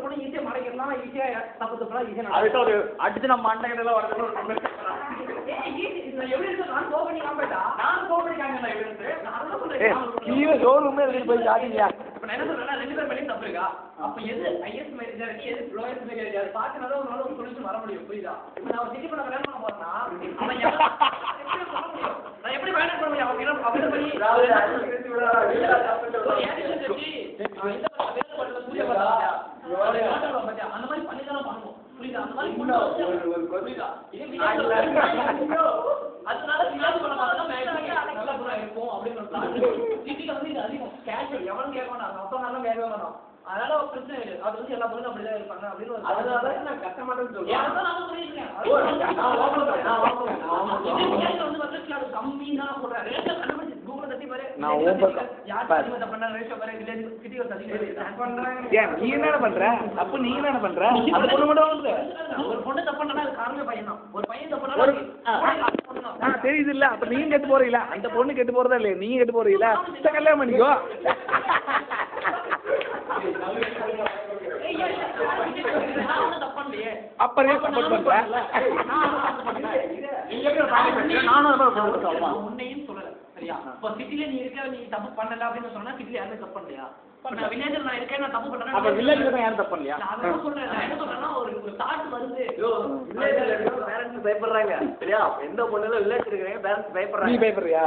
பொண்ணு ஈஸியா மறைக்கலாம், ஈஸியா தப்பு தப்புலாம் ஈஸியா அதுக்கு ஒரு அடிச்சு நம்ம மண்டைகளெல்லாம் வரது நான் கோவம் பண்ணி காமிட்டா நான் கோவம் பண்ணி காமிக்கிறேன் எவிடன்ஸ். நான் அதான் சொல்றேன். நீங்க ஷோரூம்ல எடுத்து போய் காட்டுங்க. இப்ப நான் என்ன சொல்றேன்னா ரெண்டு பேர் மேலயும் தப்பு இருக்கா? அப்ப எது ஹையஸ்ட் மெஜாரிட்டி எது லோயஸ்ட் மெஜாரிட்டி அது பார்க்கறத ஒரு ஒரு சொல்யூஷன் வர முடியும். புரியுதா? நான் ஒரு சிட்டி பண்ண கல்யாணம் பண்ண போறேன்னா அவன் எப்படி சொல்ல முடியும்? நான் எப்படி மேனேஜ் பண்ண முடியும்? அவங்க என்ன அப்படி பண்ணி அந்த மாதிரி பண்ணி தானே பண்ணுவோம். புரியுதா? அந்த மாதிரி புரியுதா? அதனால விளையாட்டு பண்ண பார்த்தா நல்லா கூட இருக்கும் அப்படின்னு சிட்டில வந்து இது அதிகம் கேஷுவல் எவனும் கேட்க வேண்டாம், அப்பா நல்லா கேட்க வேண்டாம். அதனால பிரச்சனை இல்லை. அது வந்து எல்லா பொருளும் அப்படிதான் இருப்பாங்க அப்படின்னு அதனால நான் கஷ்டமாட்டேன்னு சொல்றேன். நான் சொல்லியிருக்கேன் கம்மி தான் சொல்றேன். ரேஷன் கண்டுபிடிச்சு கூகுள் தட்டி பாரு. யார் பண்ண ரேஷன் பாரு சிட்டி ஒரு நீ என்ன பண்ற அப்ப நீ என்ன பண்ற? அது பொண்ணு மட்டும் வந்து ஒரு பொண்ணு தப்பு பண்ணா அது காரணமே பையன் தான். ஒரு பையன் தப்பு பண்ணா தெரியுது இல்ல? அப்ப நீங்க கெட்டு போறீங்களா? அந்த பொண்ணு கெட்டு போறதா இல்லையா? நீங்க கெட்டு போறீங்களா? கல்யாணம் பண்ணிக்கோ. அப்புறம் சப்போர்ட் பண்றேன். உன்னையும் சொல்லல சரியா? இப்ப சிட்டில நீ இருக்க நீ தப்பு பண்ணல அப்படின்னு சொன்னா சிட்டில யாருமே தப்பு பண்ணலையா? வில்லேஜ்ல நான் இருக்கேன் நான் தப்பு பண்றேன். அப்ப வில்லேஜ்ல தான் யாரும் தப்பு பண்ணலையா? நான் சொல்றேன். நான் என்ன சொல்றேன்னா ஒரு தாட் வருது. வில்லேஜ்ல இருக்க பேரண்ட்ஸ் பயப்படுறாங்க சரியா? எந்த பொண்ணுல வில்லேஜ் இருக்கிறவங்க பேரண்ட்ஸ் பயப்படுறாங்க. நீ பயப்படுறியா?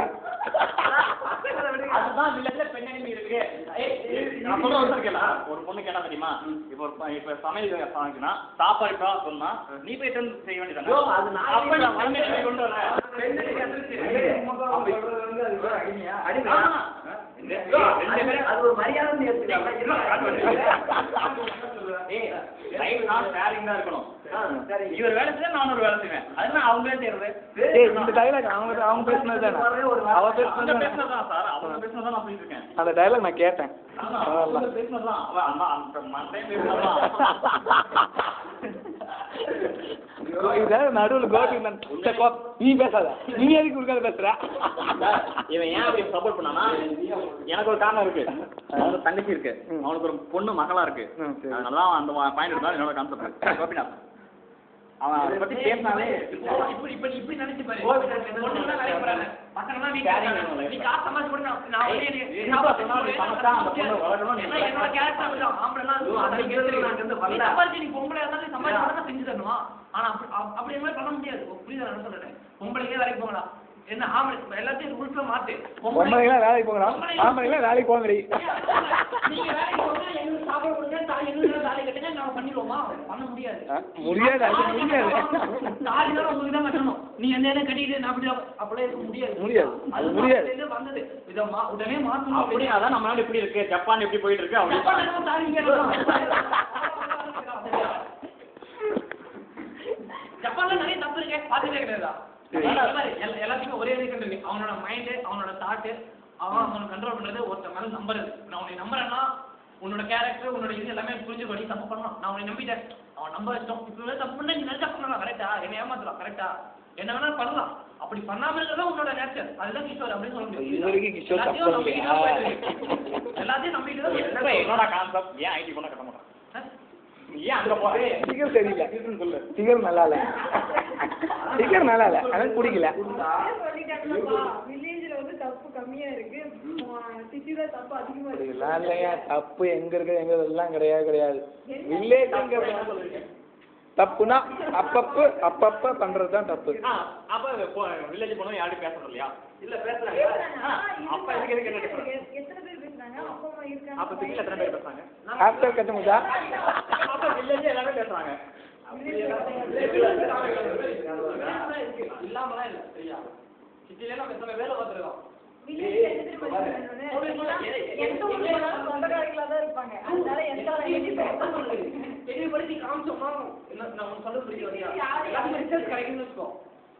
அதுதான் வில்லேஜ்ல பெண் அடிமை இருக்கு. நான் சொல்ல வச்சிருக்கேன். ஒரு பொண்ணு கேட்டா தெரியுமா? இப்ப சமையல் சமைச்சுனா சாப்பாடு சொன்னா நீ போய் செய்ய வேண்டியதானே? அப்ப நான் மண்ணை கொண்டு வரேன். அது ஒரு மரியாதை இவர் வேலை செய்ய நான் ஒரு வேலை செய்வேன். அதனால அவங்களே செய்யறது. இந்த டைலாக் அவங்க பேசுனது தானே? அவ பேசுனதான் சார். அவங்க பேசுனதான் நான் சொல்லிட்டு இருக்கேன். அந்த டைலாக் நான் கேட்டேன். பேசுனதான் அவன் மண்டே பேசுனதான். நடுவில் கோபி நீ பேசாத. நீ எதுக்கு கொடுக்காத பேசுற? இவன் ஏன் அப்படி சப்போர்ட் பண்ணானா? எனக்கு ஒரு காரணம் இருக்கு. அவனுக்கு தங்கச்சி இருக்கு, அவனுக்கு ஒரு பொண்ணு மகளா இருக்கு. அதனாலதான் அந்த பாயிண்ட் எடுத்தா என்னோட கான்செப்ட். கோபிநாத் அவன் அதை பத்தி பேசினாலே இப்படி நினைச்சு பாரு. பொண்ணுங்க வேலைக்கு போறாங்க, பசங்க நீ காசு சமாளிச்சு போட்டு நான் என்னோட கேரக்டர் அப்படிதான். ஆம்பளை நீ பொம்பளை இருந்தாலும் சமாளிச்சு செஞ்சு தரணுமா? ஆனா அப்படி மாதிரி பண்ண முடியாது. புரியுதா நான் சொல்றேன்? பொம்பளைக்கே வேலைக்கு போகலாம். என்ன ஆம்பளை எல்லாத்தையும் ரூல்ஸ்ல மாத்து. பொம்பளைங்களா வேலைக்கு போகலாம், ஆம்பளைங்களா வேலைக்கு போங்கடி. நீங்க வேலைக்கு போங்க, எங்களுக்கு சாப்பாடு கொடுங்க, எங்களுக்கு தாலி கட்டுங்க, நாம பண்ணிடுவோமா? பண்ண முடியாது. முடியாது, அது முடியாது. தாலி தான் உங்களுக்கு தான் கட்டணும். நீ என்ன கட்டிட்டு நான் அப்படி அப்படியே இருக்க முடியாது. முடியாது, அது முடியாது. வந்தது இதை உடனே மாத்தணும். அப்படியே அதான் நம்ம நாடு இப்படி இருக்கு, ஜப்பான் எப்படி போயிட்டு இருக்கு ஜப்பான்ல நிறைய தப்பு இருக்கு, பாத்துட்டே கிடையாதா? எல்லாத்துக்கும் ஒரே ரீசன் இருக்கு. அவனோட மைண்டு, அவனோட தாட்டு, அவனை கண்ட்ரோல் பண்றது, ஒருத்த மேல நம்புறது. நான் உன்னை நம்புறேன்னா உன்னோட கேரக்டர், உன்னோட இது எல்லாமே புரிஞ்சுக்கோ. நீ தப்பு பண்ணலாம், நான் உன்னை நம்பிட்டேன், அவன் நம்ப வச்சிட்டோம். இப்ப தப்பு பண்ண நீ நினைச்சா பண்ணலாம், கரெக்டா? என்ன ஏமாத்தலாம், கரெக்டா? என்ன வேணா பண்ணலாம். அப்படி பண்ணாம இருக்கிறதா உன்னோட நேச்சர். அதுதான் கிஷோர் அப்படின்னு சொல்ல முடியும். எல்லாத்தையும் நம்பிட்டு என்னோட கான்செப்ட். ஏன் ஐடி பண்ண கட்ட மாட்டான்? ஏன் அங்க போறேன்? சிகர் சரியில்லை சொல்லு. சிகர் நல்லா இல்ல, சிகர் நல்லா இல்ல, எனக்கு பிடிக்கல. தப்பு கம்மியா இருக்கு, சிட்டில தப்பு அதிகமா இருக்கு. இல்லையா, தப்பு எங்க இருக்கு எங்க எல்லாம் கிடையாது. வில்லேஜ் தப்புனா அப்பப்ப பண்றதுதான் தப்பு. அப்ப வில்லேஜ் போனா யாரும் பேசணும் இல்லையா? இல்ல பேசுறாங்க. அப்ப எதுக்கு எத்தனை பேர் பேசுறாங்க? அப்பா அம்மா இருக்காங்க. அப்ப சிட்டில எத்தனை பேர் பேசுறாங்க? ஆஃப்டர் கட்டமுதா அப்ப வில்லேஜ் எல்லாமே பேசுறாங்க. இல்லாமலாம் இல்ல சரியா? சிட்டில நம்ம எத்தனை வேலை பார்த்துருக்கோம்.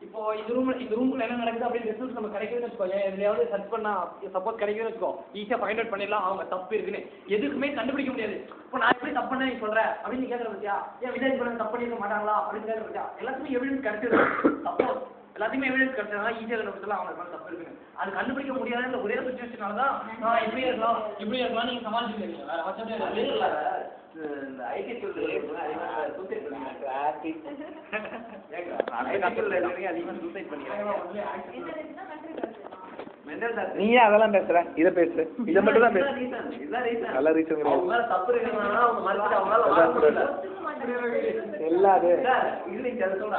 இப்போ இந்த ரூம்ல என்ன நடக்குது அப்படின்னு ரிசல்ட் நம்ம கிடைக்குதுன்னு வச்சுக்கோ. எதுலையாவது சர்ச் பண்ணா சப்போஸ் கிடைக்குதுன்னு வச்சுக்கோ, ஈஸியா ஃபைண்ட் அவுட் பண்ணிடலாம் அவங்க தப்பு இருக்குன்னு. எதுக்குமே கண்டுபிடிக்க முடியாது. இப்போ நான் எப்படி தப்பு பண்ண நீ சொல்ற அப்படின்னு நீ கேட்கற பத்தியா? ஏன் வில்லேஜ் பண்ண தப்பு பண்ணிருக்க மாட்டாங்களா அப்படின்னு கேட்கற பத்தியா? எல்லாத்துக்குமே எவிடன்ஸ் கிடைச்சது. சப்போஸ் எல்லாத்தையுமே எவிடன்ஸ் கிடைச்சதுனால ஈஸியாக கண்டுபிடிச்சலாம் அவங்க மேலே தப்பு இருக்குன்னு. அது கண்டுபிடிக்க முடியாத ஒரே சுச்சுவேஷனால தான் நான் இப்படி இருக்கலாம் நீங்க சமாளிச்சுருக்கீங்க. வேற வச்சதே இந்த ஐடி சூசைட் பண்ணிக்கிறேன் அதிகமாக சூசைட் பண்ணிக்கிறேன் நீயே அதெல்லாம் பேசுற இதை பேசு இதை மட்டும் தான் பேசு நல்ல ரீசன் எல்லாது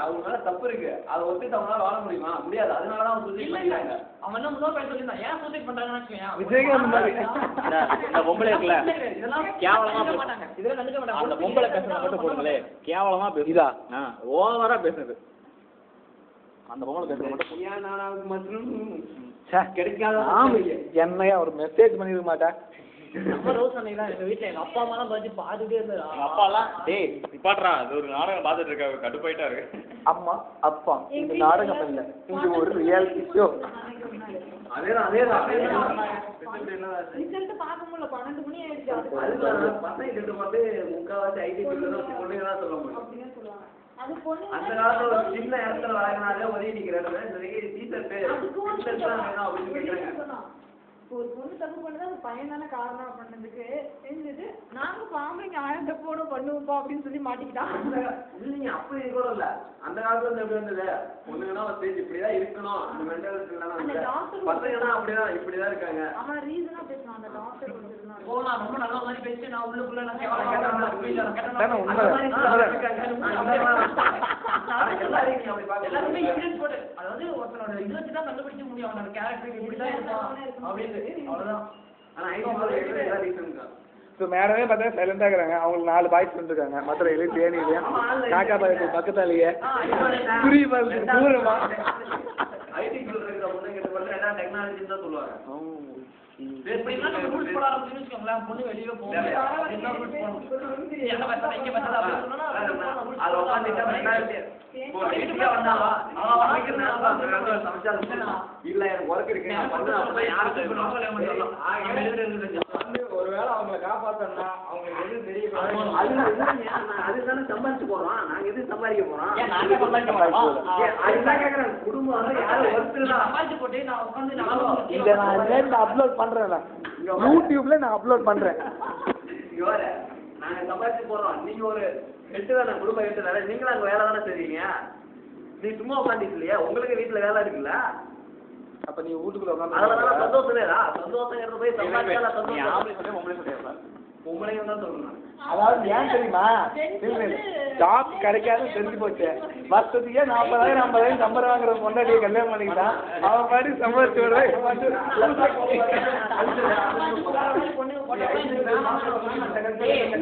அவங்களால தப்பு இருக்கு அதை ஒத்துட்டு அவங்களால வாழ முடியுமா முடியாது அதனாலதான் அவங்க சூசைட் பண்ணிக்கிறாங்க அவங்க என்ன முதல் பையன் சொல்லியிருந்தான் ஏன் சூசைட் பண்றாங்கன்னு விஜயகாந்த் மாதிரி இந்த பொம்பளை இருக்குல்ல கேவலமா இதெல்லாம் கண்டுக்க மாட்டாங்க அந்த பொம்பளை பேசுறத மட்டும் போடுங்களே கேவலமா பேசுதா ஓவரா பேசுறது அந்த பொம்பளை பேசுறது மட்டும் கிடைக்காத என்னையா ஒரு மெசேஜ் பண்ணிருக்க மாட்டா நம்ம ரோஸ் அன்னைக்கு எங்க வீட்டுல எங்க அப்பா அம்மா பார்த்து பாத்துட்டே இருந்தா எங்க அப்பா எல்லாம் டேய் நிப்பாட்றா அது ஒரு நாடகம் பார்த்துட்டு இருக்க கடுப்பாயிட்டாரு அம்மா அப்பா இந்த நாடகம் இல்ல இது ஒரு ரியாலிட்டி ஷோ அதேதான் ரிசல்ட் பார்க்க முடியல 12 மணி ஆயிடுச்சு அதுதான் பசங்க வந்து முக்காவாசி ஐடி பொண்ணுங்க தான் சொல்ல முடியும் அப்படின்னு சொல்லுவாங்க அது பொண்ணு அந்த காலத்துல ஒரு சின்ன இடத்துல வழங்கினாலே ஒரே நிக்கிறாங்க டீச்சர் பேர் அப்படின்னு கேட்கறாங்க ஒரு பொண்ணு தப்பு பண்ணது அந்த பையன் தானே காரணம் பண்ணதுக்கு தெரிஞ்சது நாங்க பாம்பைங்க 1000 தப்போட பண்ணுவோம்ப்பா அப்படின்னு சொல்லி மாட்டிக்கிட்டான் இல்லைங்க அப்படி கூட இல்ல அந்த காலத்துல இருந்து எப்படி இருந்தது பொண்ணுங்கன்னா ஒரு ஸ்டேஜ் இப்படிதான் இருக்கணும் அந்த மென்டாலிட்டி பசங்கன்னா அப்படிதான் இப்படிதான் இருக்காங்க அவன் ரீசனா பேசுவான் அந்த டாக்டர் கொடுத்துருந்தான் ஓ நான் ரொம்ப நல்ல மாதிரி பேசி நான் உள்ளுக்குள்ள நான் எல்லாருமே எவிடன்ஸ் போட்டு அதாவது ஒருத்தனோட இது வச்சு தான் கண்டுபிடிக்க முடியும் அவனோட கேரக்டர் இப்படிதான் இருப்பான் அப்படின்னு அவ்வளவுதான் ஆனா ஐடி ரீசன் மேடமே பார்த்தா சைலண்டா இருக்கிறாங்க அவங்களுக்கு 4 பாய்ஸ் இருக்காங்க மதுரையில தேனியிலயும் காக்கா பாய்க்கு பக்கத்தாலேயே புரிய பாய்க்கு தூரமா ஐடி ஃபீல்ட்ல இருக்கிற பொண்ணுங்க வந்து என்ன டெக்னாலஜி தான் சொல்லுவாங்க எப்படின்னா நம்ம ரூல்ஸ் போட ஆரம்பிச்சுன்னு வச்சுக்கோங்களேன் பொண்ணு வெளியே போகும் என்ன ரூல்ஸ் போடணும் என்ன பசங்க இங்க பசங்க அப்படி சொன்னா அது உட்காந்துட்டா மென்டாலிட்டி இல்ல எனக்கு ஒர்க் இருக்கு ஒருவேளை அவங்களை காப்பாத்தனா அவங்க எது தெரியும் அதுதானே சம்பாதிச்சு போறோம் நாங்க எது சம்பாதிக்க போறோம் அதுதான் கேக்குறேன் குடும்பம் யாரும் ஒர்க் சம்பாதிச்சு போட்டு நான் உட்காந்து இதை நான் அப்லோட் பண்றேன் யூடியூப்ல நான் அப்லோட் பண்றேன் நாங்க சம்பாதிச்சு போறோம் நீங்க ஒரு 8 வேலை குடும்பம் 8 வேலை நீங்களும் அங்க வேலை தானே செய்வீங்க நீ சும்மா உட்காந்துட்டு இல்லையா உங்களுக்கு வீட்டுல வேலை இருக்குல்ல அப்ப நீ வீட்டுக்குள்ள அதெல்லாம் சந்தோஷம் இல்லையா சந்தோஷம் போய் சம்பாதிச்சா சந்தோஷம் பொம்பளைங்க தான் சொல்லணும் அதாவது ஏன் தெரியுமா ஜாப் கிடைக்காது தெரிஞ்சு போச்சு வருஷத்துக்கே 40,000 50,000 சம்பளம் வாங்குற பொண்டாட்டியை கல்யாணம் பண்ணிக்கிட்டான் அவன் பாடி சம்பாதிச்சு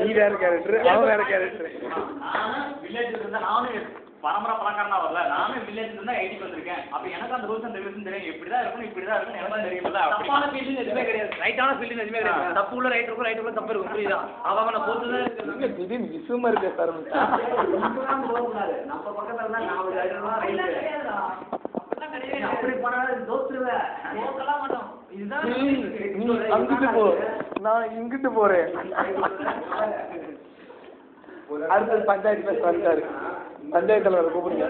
நீ வேற கேரக்டர் அவன் வேற கேரக்டர் வில்லேஜ்ல இருந்தா நானும் பரம்பரை பணக்காரனா வரல நானும் வில்லேஜ்ல இருந்தா ஐடிக்கு வந்திருக்கேன் அப்ப எனக்கு அந்த ரூல்ஸ் அண்ட் ரெகுலேஷன் தெரியும் இப்படிதான் இருக்கணும் இப்படிதான் இருக்கணும் எனக்கு தெரியும்ல தப்பான ஃபீல்டு எதுவுமே கிடையாது ரைட்டான ஃபீல்டு எதுவுமே கிடையாது தப்பு உள்ள ரைட் இருக்கும் ரைட் உள்ள தப்பு இருக்கும் புரியுதா அவனை பொறுத்து திடீர்னு விசுமர் பேச நம்ம பக்கத்துல தான் நான் ஒரு அப்படி பண்ணாலும் தோத்துருவேன் தோக்கலாம் மாட்டோம் இதுதான் நீ அங்கிட்டு போ நான் இங்கிட்டு போறேன் அடுத்தது பஞ்சாயத்து பேச வந்துட்டாரு பஞ்சாயத்து தலைவர் கூப்பிடுங்க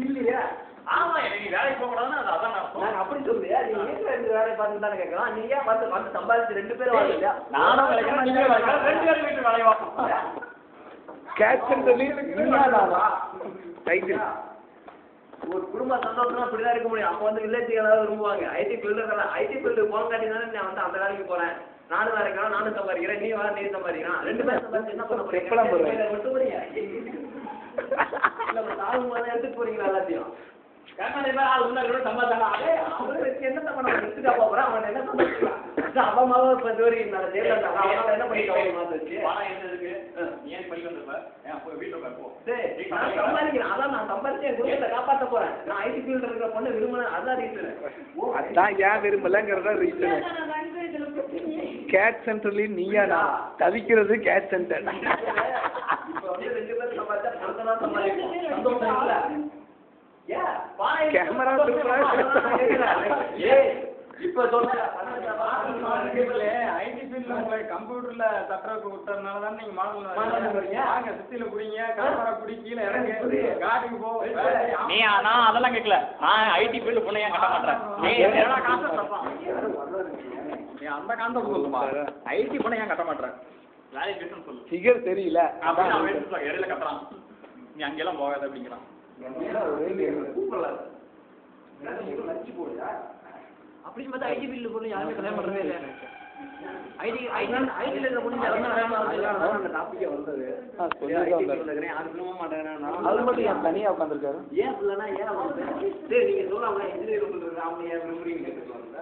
இல்லையா ஆமா நீ வேலைக்கு போக கூடாதுன்னு அதான் நாங்க அப்படி சொல்லுயா நீ வீட்டுல இருந்து வேலையை பார்த்து தானே கேட்கலாம் நீ ஏன் வந்து சம்பாதிச்சு 2 பேரும் வாங்க நானும் வேலைக்கு நீங்க வேலைக்கு 2 பேரும் வீட்டு வேலைக்கு வாங்க கேட்சன் சொல்லி ரைட்டு ஒரு குடும்ப சந்தோஷமா இப்படிதான் இருக்க முடியும் அப்ப வந்து வில்லேஜ் ஏதாவது விரும்புவாங்க ஐடி ஃபீல்டு போன காட்டி தானே நான் வந்து அந்த வேலைக்கு போறேன் நானும் வேலைக்கு நானும் சம்பாதிக்கிறேன் நீ வா நீ சம்பாதிக்கிறான் 2 பேரும் சம்பாதிச்சு என்ன பண்ண போறீங்க மட்டும் போறீங்க இல்ல தாழ்வு மாதிரி எடுத்துட்டு போறீங்களா எல்லாத்தையும் என்ன பண்ண போறேன் அவன் என்ன சம்பாதிக்கிறான் அவமாவ என்ன பண்ணிட்டு நான் சம்பாதிச்சு என் குடும்பத்தை காப்பாற்ற போறேன் நான் ஐடி ஃபீல்ட்ல இருக்கிற பொண்ணு விரும்பினேன் அதான் ரீசன் அதான் ஏன் விரும்பலங்கிறதா ரீசன் கேட் சென்டர்லயே நீயா நான் தவிக்கிறது கேட் சென்டர் இப்ப வந்து 2 பேரும் சம்பாதிச்சா பணத்தை தான் சம்பாதிப்போம் சந்தோஷம் இல்ல கேமரா இப்ப சொல்லுங்க. ஐடி ஃபீல்ட்ல உங்களை கம்ப்யூட்டர்ல தட்டுறதுக்கு விட்டதுனால தான் நீங்க மாடல் வரீங்க. வாங்க சுத்தில குடிங்க, கலவர குடி, கீழே இறங்கு, காட்டுக்கு போ. நீ நான் அதெல்லாம் கேட்கல. நான் ஐடி ஃபீல்டு பொண்ணு ஏன் கட்ட மாட்டேன்? நீ என்னடா கான்செப்ட் தப்பா? நீ அந்த கான்செப்ட் சொல்லுமா? ஐடி பொண்ணு ஏன் கட்ட மாட்டேன்? வேலைக்கு பேசணும் சொல்லு. ஃபிகர் தெரியல. அப்படி அவன் எடுத்து இடையில கட்டுறான். நீ அங்கெல்லாம் போகாத அப்படிங்கிறான். அப்படின்னு பார்த்தா ஐடி ஃபீல்டு பொண்ணு யாருமே கல்யாணம் பண்றதே இல்லை. ஐடில இருக்கிற பொண்ணு யாருமே கல்யாணம் பண்றது இல்லை. அந்த டாபிக்கே வந்தது. அது மட்டும் ஏன் தனியா உட்காந்துருக்காரு? ஏன் இல்லைன்னா ஏன் சரி நீங்க சொல்லலாம் இன்ஜினியர் பண்றது அவங்க ஏன் விரும்புறீங்க கேட்டுக்கலாம்ல.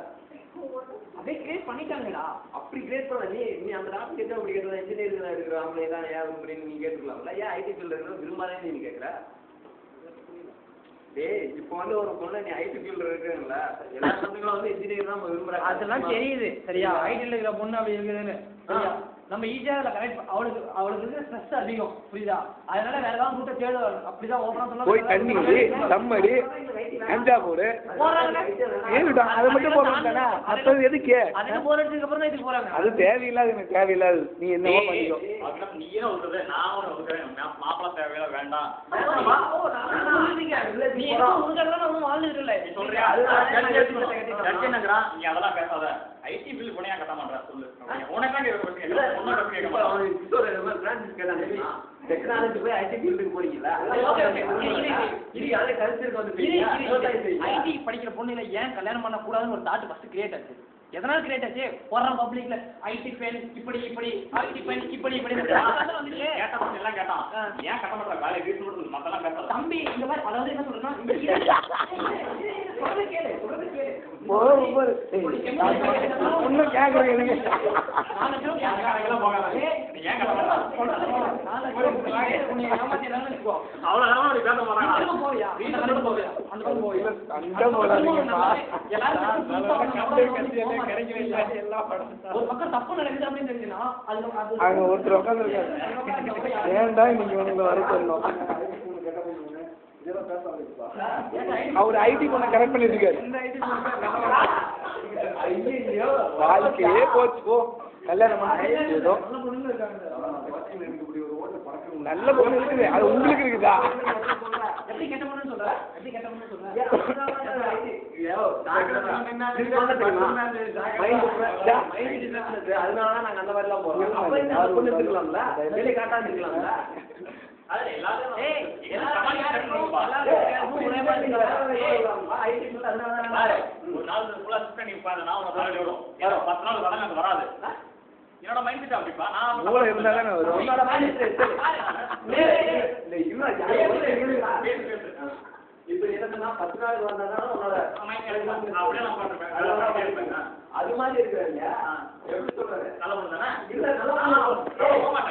அப்படியே கிரியேட் பண்ணிட்டாங்கடா. அப்படி கிரியேட் பண்ண நீ அந்த டாபிக் கேட்டு அப்படி கேட்கலாம். இன்ஜினியரிங் இருக்கிற அவங்களே தான் ஏன் விரும்புறீங்க நீங்க கேட்டுக்கலாம்ல. ஏன் ஐடி ஃபீல்டு இருக்கிற விரும்பாதேன்னு நீ கேட்குற? டேய் இப்போ வந்து ஒரு பொண்ணு நீ ஐடி ஃபீல்டு இருக்குங்களா, எல்லா பொண்ணுங்களும் வந்து இன்ஜினியர் தான் விரும்புறாங்க. அதெல்லாம் தெரியுது சரியா. ஐடில இருக்கிற பொண்ணு அப்படி இருக்குதுன்னு சரியா. நம்ம ஈஸியா அதில் கரெக்ட் அவளுக்கு இருக்கிற ஸ்ட்ரெஸ் அதிகம் புரியுதா. அதனால வேற ஏதாவது கூட்ட தேட அப்படிதான் ஓப்பனா சொல்ல போய் தண்ணி தம்மடி கஞ்சா போடு ஏன்டா அதை மட்டும் போடுறாங்க. மற்றது எதுக்கு? அதுக்கு போறதுக்கு அப்புறம் தான் இதுக்கு போறாங்க. அது தேவையில்லாது, எனக்கு தேவையில்லாது. நீ என்னவோ பண்ணிக்கோ. நீயே சொல்றது நான் ஒன்று ஒதுக்குறேன். மாப்பிள்ளை தேவையில்ல வேண்டாம். நீ உனக்கெல்லாம் ஒன்றும் வாழ்ந்துட்டு இல்லை. நீ சொல்றியா? நீ அதெல்லாம் பேசாத. ஐடி ஃபீல்டு பொண்ணு ஏன் கட்ட மாட்டேன் சொல்லு. உனக்காண்டி டெக்னாலஜி போய் ஐடி ஃபீல்டுக்கு போறீங்களா? ஐடி படிக்கிற பொண்ணுல ஏன் கல்யாணம் பண்ண கூடாதுன்னு ஒரு தாட் ஃபர்ஸ்ட் கிரியேட் ஆச்சு. எதனால கிரியேட் ஆச்சு? போடுறான் பப்ளிக்ல ஐடி பெண் இப்படி ஐடி பெண் இப்படி கேட்டான் எல்லாம் கேட்டான். ஏன் கட்ட மாட்டேன்? வேலை வீட்டு மட்டும் மத்தெல்லாம் பேச தம்பி இந்த மாதிரி அதாவது என்ன சொல்றேன்னா ஒன்னும் கேக்குறேன். அங்க ஒருத்தர் உட்காந்துருக்காரு. ஏன்டா இன்னைக்கு உங்களை வர சொன்னோம். அவர் ஐடி பொண்ணை கரெக்ட் பண்ணிட்டு இருக்காரு. வாழ்க்கையே போச்சு போ. கல்யாணம் பண்ண ஏதோ நல்ல பொண்ணு இருக்குது. அது உங்களுக்கு இருக்குதா? எப்படி கெட்ட பொண்ணுன்னு சொல்ற? எப்படி கெட்ட பொண்ணுன்னு சொல்ற? அதனாலதான் நாங்க அந்த மாதிரி எல்லாம் போறோம். அப்ப இந்த பொண்ணு எடுத்துக்கலாம்ல, வெளியே காட்டாம இருக்கலாம்ல. என்னோட மைண்ட் செட் அப்படிப்பா. நான் இருந்தாலும் இப்ப என்னன்னா 10 நாள் வந்தாதான் உன்னோட அது மாதிரி இருக்கிறாங்க. எப்படி சொல்றாரு? இல்ல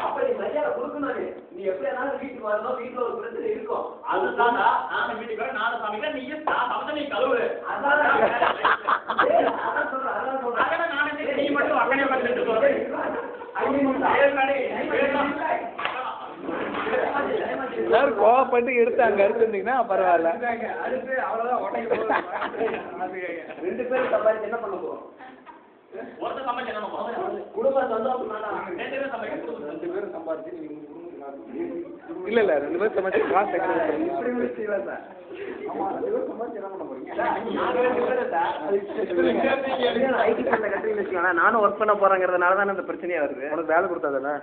அப்ப நீ மரியாதை கொடுக்கணும். நீ எப்படி வேணாலும் வீட்டுக்கு வரணும். வீட்டுல ஒரு பிரச்சனை இருக்கும். அதுதான் நான் வீட்டுக்கு வர நானும் சமைக்கிறேன். நீ சமைச்ச நீ கழுவு. அதான் சொல்றேன். நீ மட்டும் அக்கனே பார்த்துட்டு சொல்றேன். சார் கோவப்பட்டு எடுத்து அங்க எடுத்துருந்தீங்கன்னா பரவாயில்ல. அடுத்து அவ்வளவுதான் உடனே 2 பேரும் சம்பாதிச்சு என்ன பண்ண போறோம்? ஒருத்தர் சமைச்சு என்ன பண்ணுவோம்? குடும்ப சந்தோஷம் 2 பேரும் சமைக்க 2 பேரும் சம்பாதிச்சு நீங்க இல்ல 2 பேரும் சமைச்சு காசு நானும் ஒர்க் பண்ண போறேங்கிறதுனால தான் இந்த பிரச்சனையா வருது. உனக்கு வேலை கொடுத்தாதானே?